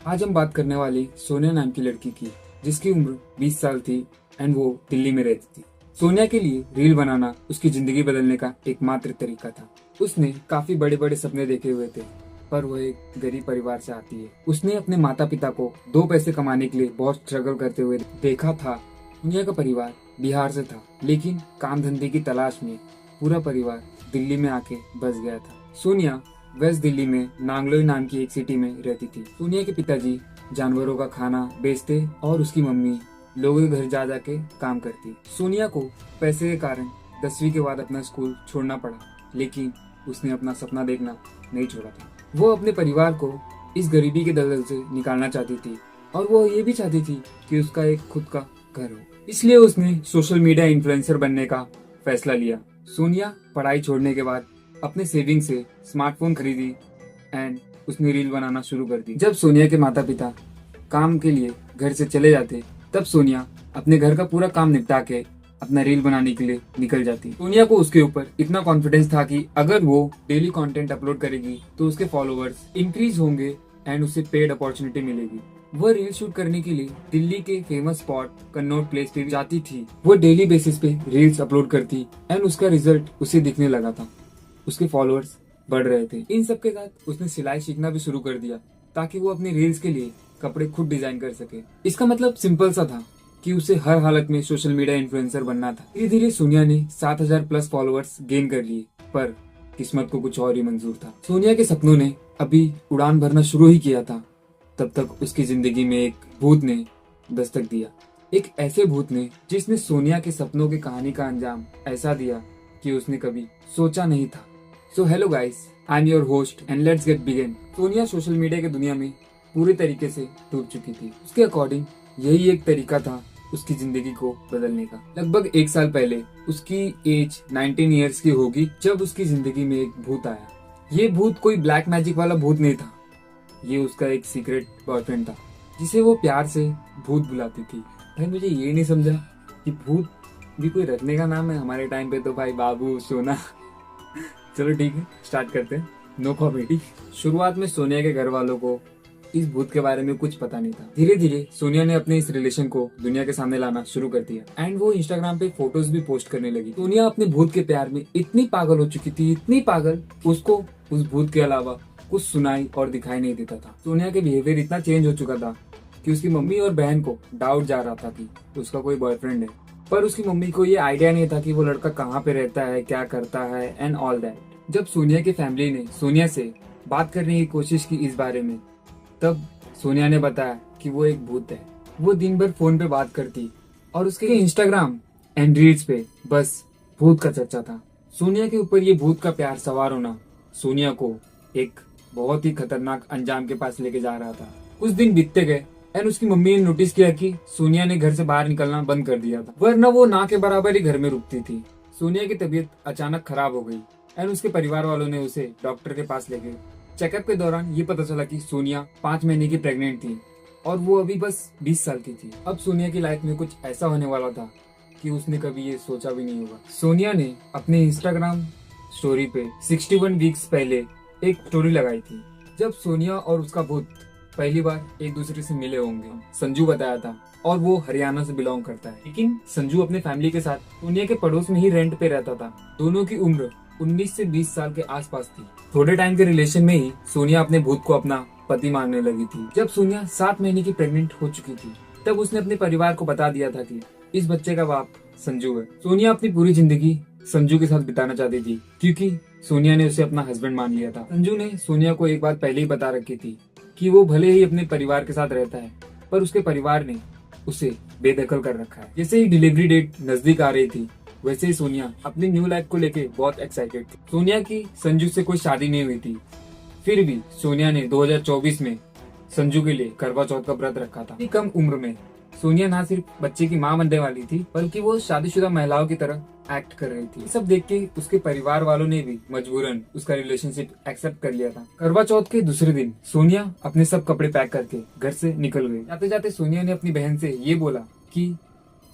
आज हम बात करने वाली सोनिया नाम की लड़की की, जिसकी उम्र 20 साल थी एंड वो दिल्ली में रहती थी। सोनिया के लिए रील बनाना उसकी जिंदगी बदलने का एकमात्र तरीका था। उसने काफी बड़े बड़े सपने देखे हुए थे, पर वो एक गरीब परिवार से आती है। उसने अपने माता पिता को दो पैसे कमाने के लिए बहुत स्ट्रगल करते हुए देखा था। सोनिया का परिवार बिहार से था, लेकिन काम धंधे की तलाश में पूरा परिवार दिल्ली में आके बस गया था। सोनिया वेस्ट दिल्ली में नांगलोई नाम की एक सिटी में रहती थी। सोनिया के पिताजी जानवरों का खाना बेचते और उसकी मम्मी लोगों के घर जा जाके काम करती। सोनिया को पैसे के कारण 10वीं के बाद अपना स्कूल छोड़ना पड़ा, लेकिन उसने अपना सपना देखना नहीं छोड़ा था। वो अपने परिवार को इस गरीबी के दलदल से निकालना चाहती थी और वो ये भी चाहती थी कि उसका एक खुद का घर हो। इसलिए उसने सोशल मीडिया इन्फ्लुएंसर बनने का फैसला लिया। सोनिया पढ़ाई छोड़ने के बाद अपने सेविंग से स्मार्टफोन खरीदी एंड उसने रील बनाना शुरू कर दी। जब सोनिया के माता पिता काम के लिए घर से चले जाते, तब सोनिया अपने घर का पूरा काम निपटा के अपना रील बनाने के लिए निकल जाती। सोनिया को उसके ऊपर इतना कॉन्फिडेंस था कि अगर वो डेली कंटेंट अपलोड करेगी तो उसके फॉलोअर्स इंक्रीज होंगे एंड उसे पेड अपॉर्चुनिटी मिलेगी। वह रील शूट करने के लिए दिल्ली के फेमस स्पॉट कन्नॉट प्लेस पे जाती थी। वो डेली बेसिस पे रील्स अपलोड करती एंड उसका रिजल्ट उसे दिखने लगा था। उसके फॉलोअर्स बढ़ रहे थे। इन सब के साथ उसने सिलाई सीखना भी शुरू कर दिया, ताकि वो अपनी रील्स के लिए कपड़े खुद डिजाइन कर सके। इसका मतलब सिंपल सा था कि उसे हर हालत में सोशल मीडिया इन्फ्लुएंसर बनना था। धीरे धीरे सोनिया ने 7,000 प्लस फॉलोअर्स गेन कर लिए, पर किस्मत को कुछ और ही मंजूर था। सोनिया के सपनों ने अभी उड़ान भरना शुरू ही किया था, तब तक उसकी जिंदगी में एक भूत ने दस्तक दिया। एक ऐसे भूत ने जिसने सोनिया के सपनों की कहानी का अंजाम ऐसा दिया कि उसने कभी सोचा नहीं था। So hello guys, I am your host and let's get begin. Sonia social media की दुनिया में पूरी तरीके से डूब चुकी थी। उसके अकॉर्डिंग यही एक तरीका था उसकी जिंदगी को बदलने का। लगभग 1 साल पहले उसकी एज 19 ईयर्स की होगी जब उसकी जिंदगी में एक भूत आया। ये भूत कोई ब्लैक मैजिक वाला भूत नहीं था, ये उसका एक सीक्रेट बॉयफ्रेंड था, जिसे वो प्यार से भूत बुलाती थी। भाई मुझे ये नहीं समझा कि भूत भी कोई रखने का नाम है। हमारे टाइम पे तो भाई बाबू सोना। चलो ठीक है, स्टार्ट करते हैं। No comedy. शुरुआत में सोनिया के घर वालों को इस भूत के बारे में कुछ पता नहीं था। धीरे धीरे सोनिया ने अपने इस रिलेशन को दुनिया के सामने लाना शुरू कर दिया एंड वो इंस्टाग्राम पे फोटोज भी पोस्ट करने लगी। सोनिया अपने भूत के प्यार में इतनी पागल हो चुकी थी, इतनी पागल, उसको उस भूत के अलावा कुछ सुनाई और दिखाई नहीं देता था। सोनिया के बिहेवियर इतना चेंज हो चुका था कि उसकी मम्मी और बहन को डाउट जा रहा था कि उसका कोई बॉयफ्रेंड है, पर उसकी मम्मी को ये आइडिया नहीं था कि वो लड़का कहाँ पे रहता है, क्या करता है एंड ऑल दैट। जब सोनिया की फैमिली ने सोनिया से बात करने की कोशिश की इस बारे में, तब सोनिया ने बताया कि वो एक भूत है। वो दिन भर फोन पे बात करती और उसके इंस्टाग्राम एंड रील्स पे बस भूत का चर्चा था। सोनिया के ऊपर ये भूत का प्यार सवार होना सोनिया को एक बहुत ही खतरनाक अंजाम के पास लेके जा रहा था। कुछ दिन बीतते गए एंड उसकी मम्मी ने नोटिस किया कि सोनिया ने घर से बाहर निकलना बंद कर दिया था, वरना वो ना के बराबर ही घर में रुकती थी। सोनिया की तबीयत अचानक खराब हो गई एंड उसके परिवार वालों ने उसे डॉक्टर के पास ले गए। चेकअप के दौरान ये पता चला कि सोनिया 5 महीने की प्रेग्नेंट थी और वो अभी बस 20 साल की थी। अब सोनिया की लाइफ में कुछ ऐसा होने वाला था कि उसने कभी ये सोचा भी नहीं होगा। सोनिया ने अपने इंस्टाग्राम स्टोरी पे 61 वीक्स पहले एक स्टोरी लगाई थी, जब सोनिया और उसका भूत पहली बार एक दूसरे से मिले होंगे। संजू बताया था और वो हरियाणा से बिलोंग करता है, लेकिन संजू अपने फैमिली के साथ सोनिया के पड़ोस में ही रेंट पे रहता था। दोनों की उम्र 19 से 20 साल के आसपास थी। थोड़े टाइम के रिलेशन में ही सोनिया अपने भूत को अपना पति मानने लगी थी। जब सोनिया 7 महीने की प्रेग्नेंट हो चुकी थी, तब उसने अपने परिवार को बता दिया था कि इस बच्चे का बाप संजू है। सोनिया अपनी पूरी जिंदगी संजू के साथ बिताना चाहती थी, क्योंकि सोनिया ने उसे अपना हस्बैंड मान लिया था। संजू ने सोनिया को एक बात पहले ही बता रखी थी कि वो भले ही अपने परिवार के साथ रहता है, पर उसके परिवार ने उसे बेदखल कर रखा है। जैसे ही डिलीवरी डेट नजदीक आ रही थी, वैसे ही सोनिया अपनी न्यू लाइफ को लेके बहुत एक्साइटेड थी। सोनिया की संजू से कोई शादी नहीं हुई थी, फिर भी सोनिया ने 2024 में संजू के लिए करवा चौथ का व्रत रखा था। कम उम्र में सोनिया ना सिर्फ बच्चे की मां बनने वाली थी, बल्कि वो शादीशुदा महिलाओं की तरह एक्ट कर रही थी। सब देख के उसके परिवार वालों ने भी मजबूरन उसका रिलेशनशिप एक्सेप्ट कर लिया था। करवा चौथ के दूसरे दिन सोनिया अपने सब कपड़े पैक करके घर से निकल गई। जाते जाते सोनिया ने अपनी बहन से ये बोला कि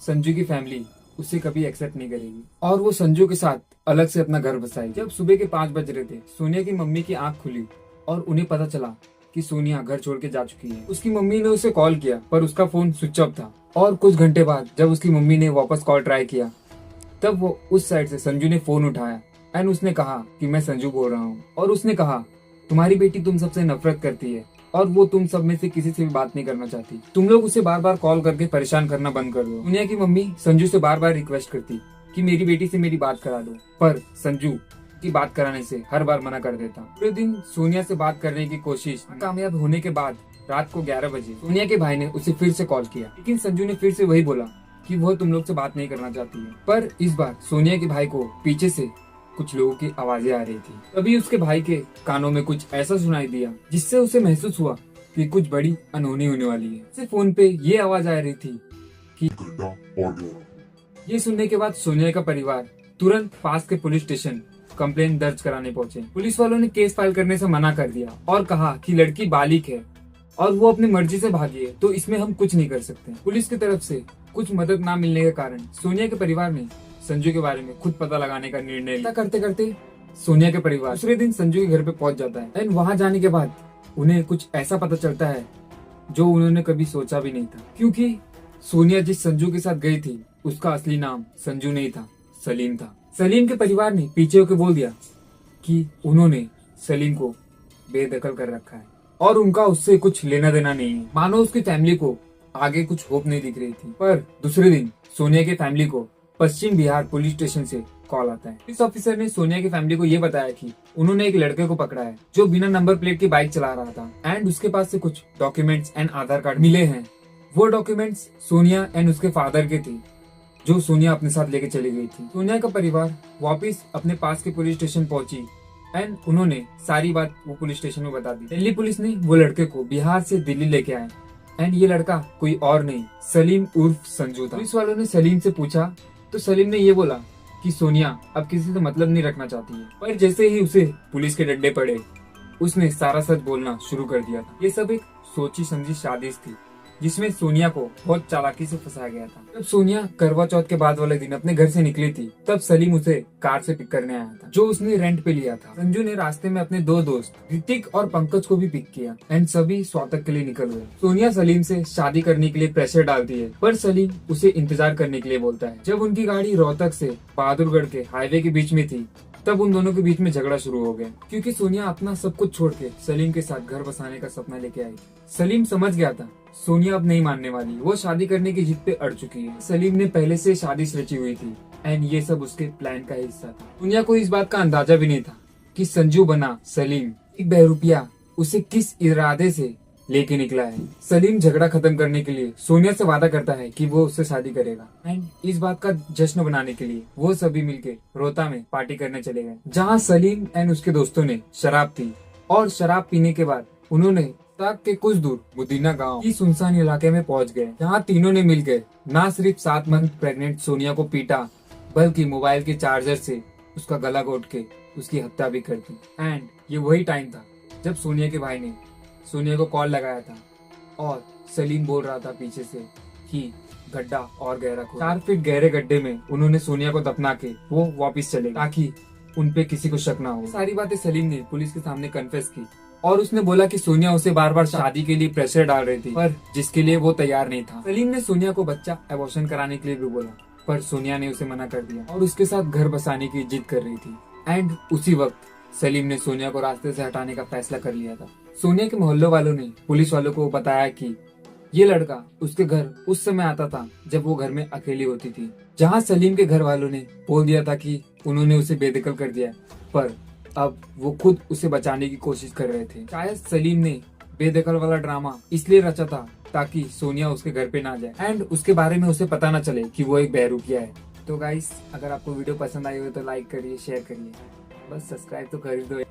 संजू की फैमिली उसे कभी एक्सेप्ट नहीं करेगी और वो संजू के साथ अलग से अपना घर बसाएगी। जब सुबह के 5 बज रहे थे, सोनिया की मम्मी की आंख खुली और उन्हें पता चला कि सोनिया घर छोड़ के जा चुकी है। उसकी मम्मी ने उसे कॉल किया पर उसका फोन स्विच ऑफ था और कुछ घंटे बाद जब उसकी मम्मी ने वापस कॉल ट्राई किया तब वो उस साइड से संजू ने फोन उठाया एंड उसने कहा कि मैं संजू बोल रहा हूँ। और उसने कहा तुम्हारी बेटी तुम सबसे नफरत करती है और वो तुम सब में से किसी से भी बात नहीं करना चाहती। तुम लोग उसे बार बार कॉल करके परेशान करना बंद कर दो। सोनिया की मम्मी संजू से बार बार रिक्वेस्ट करती कि मेरी बेटी से मेरी बात करा दो, पर संजू की बात कराने से हर बार मना कर देता। पूरे दिन सोनिया से बात करने की कोशिश कामयाब होने के बाद रात को 11 बजे सोनिया के भाई ने उसे फिर से कॉल किया, लेकिन संजू ने फिर से वही बोला कि वो तुम लोग से बात नहीं करना चाहती है। पर इस बार सोनिया के भाई को पीछे से कुछ लोगों की आवाजें आ रही थी। तभी उसके भाई के कानों में कुछ ऐसा सुनाई दिया जिससे उसे महसूस हुआ कि कुछ बड़ी अनहोनी होने वाली है। उसे फोन पे ये आवाज आ रही थी कि ये सुनने के बाद सोनिया का परिवार तुरंत पास के पुलिस स्टेशन कंप्लेंट दर्ज कराने पहुंचे। पुलिस वालों ने केस फाइल करने से मना कर दिया और कहा कि लड़की बालिग है और वो अपनी मर्जी से भागी है, तो इसमें हम कुछ नहीं कर सकते। पुलिस की तरफ से कुछ मदद ना मिलने के कारण सोनिया के परिवार ने संजू के बारे में खुद पता लगाने का निर्णय लिया। करते करते सोनिया के परिवार दूसरे दिन संजू के घर पे पहुंच जाता है एंड वहां जाने के बाद उन्हें कुछ ऐसा पता चलता है जो उन्होंने कभी सोचा भी नहीं था, क्योंकि सोनिया जिस संजू के साथ गई थी उसका असली नाम संजू नहीं था, सलीम था। सलीम के परिवार ने पीछे होकर बोल दिया कि उन्होंने सलीम को बेदखल कर रखा है और उनका उससे कुछ लेना देना नहीं है। मानो उसकी फैमिली को आगे कुछ होप नहीं दिख रही थी। पर दूसरे दिन सोनिया की फैमिली को पश्चिम बिहार पुलिस स्टेशन से कॉल आता है। पुलिस ऑफिसर ने सोनिया की फैमिली को ये बताया कि उन्होंने एक लड़के को पकड़ा है जो बिना नंबर प्लेट की बाइक चला रहा था एंड उसके पास से कुछ डॉक्यूमेंट्स एंड आधार कार्ड मिले हैं। वो डॉक्यूमेंट्स सोनिया एंड उसके फादर के थे जो सोनिया अपने साथ लेके चली गई थी। सोनिया का परिवार वापस अपने पास के पुलिस स्टेशन पहुंची एंड उन्होंने सारी बात वो पुलिस स्टेशन में बता दी। दिल्ली पुलिस ने वो लड़के को बिहार से दिल्ली लेके आए एंड ये लड़का कोई और नहीं सलीम उर्फ संजू था। पुलिस वालों ने सलीम से पूछा तो सलीम ने ये बोला कि सोनिया अब किसी से मतलब नहीं रखना चाहती है। पर जैसे ही उसे पुलिस के डंडे पड़े उसने सारा सच बोलना शुरू कर दिया था। ये सब एक सोची समझी साजिश थी जिसमें सोनिया को बहुत चालाकी से फंसाया गया था। जब सोनिया करवा चौथ के बाद वाले दिन अपने घर से निकली थी तब सलीम उसे कार से पिक करने आया था जो उसने रेंट पे लिया था। संजू ने रास्ते में अपने दो दोस्त ऋतिक और पंकज को भी पिक किया एंड सभी स्वागत के लिए निकल गए। सोनिया सलीम से शादी करने के लिए प्रेशर डालती है पर सलीम उसे इंतजार करने के लिए बोलता है। जब उनकी गाड़ी रोहतक से बहादुरगढ़ के हाईवे के बीच में थी तब उन दोनों के बीच में झगड़ा शुरू हो गया, क्योंकि सोनिया अपना सब कुछ छोड़ के सलीम के साथ घर बसाने का सपना लेके आई थी। सलीम समझ गया था सोनिया अब नहीं मानने वाली, वो शादी करने की जिद पे अड़ चुकी है। सलीम ने पहले से शादी रची हुई थी एंड ये सब उसके प्लान का हिस्सा था। सोनिया को इस बात का अंदाजा भी नहीं था कि संजू बना सलीम एक बहरूपिया उसे किस इरादे से लेके निकला है। सलीम झगड़ा खत्म करने के लिए सोनिया से वादा करता है कि वो उससे शादी करेगा एंड इस बात का जश्न बनाने के लिए वो सभी मिलके रोहता में पार्टी करने चले गए, जहाँ सलीम एंड उसके दोस्तों ने शराब पी और शराब पीने के बाद उन्होंने तक के कुछ दूर बुदीना गांव की सुनसान इलाके में पहुंच गए, जहाँ तीनों ने मिलकर न सिर्फ 7 मंथ प्रेग्नेंट सोनिया को पीटा बल्कि मोबाइल के चार्जर से उसका गला घोट के उसकी हत्या भी कर दी। एंड ये वही टाइम था जब सोनिया के भाई ने सोनिया को कॉल लगाया था और सलीम बोल रहा था पीछे से कि गड्ढा और गहरा खोदो। 4 फीट गहरे गड्ढे में उन्होंने सोनिया को दफना के वो वापस चले ताकि उन पे किसी को शक ना हो। सारी बातें सलीम ने पुलिस के सामने कन्फेस की और उसने बोला कि सोनिया उसे बार बार शादी के लिए प्रेशर डाल रही थी पर जिसके लिए वो तैयार नहीं था। सलीम ने सोनिया को बच्चा एबॉर्शन कराने के लिए भी बोला पर सोनिया ने उसे मना कर दिया और उसके साथ घर बसाने की जिद कर रही थी। एंड उसी वक्त सलीम ने सोनिया को रास्ते से हटाने का फैसला कर लिया था। सोनिया के मोहल्ले वालों ने पुलिस वालों को बताया कि ये लड़का उसके घर उस समय आता था जब वो घर में अकेली होती थी, जहाँ सलीम के घर वालों ने बोल दिया था कि उन्होंने उसे बेदखल कर दिया, पर अब वो खुद उसे बचाने की कोशिश कर रहे थे। शायद सलीम ने बेदखल वाला ड्रामा इसलिए रचा था ताकि सोनिया उसके घर पे ना जाए एंड उसके बारे में उसे पता ना चले कि वो एक बहरूपिया है। तो गाइस, अगर आपको वीडियो पसंद आई हो तो लाइक करिए, शेयर करिए, बस सब्सक्राइब तो कर ही दो।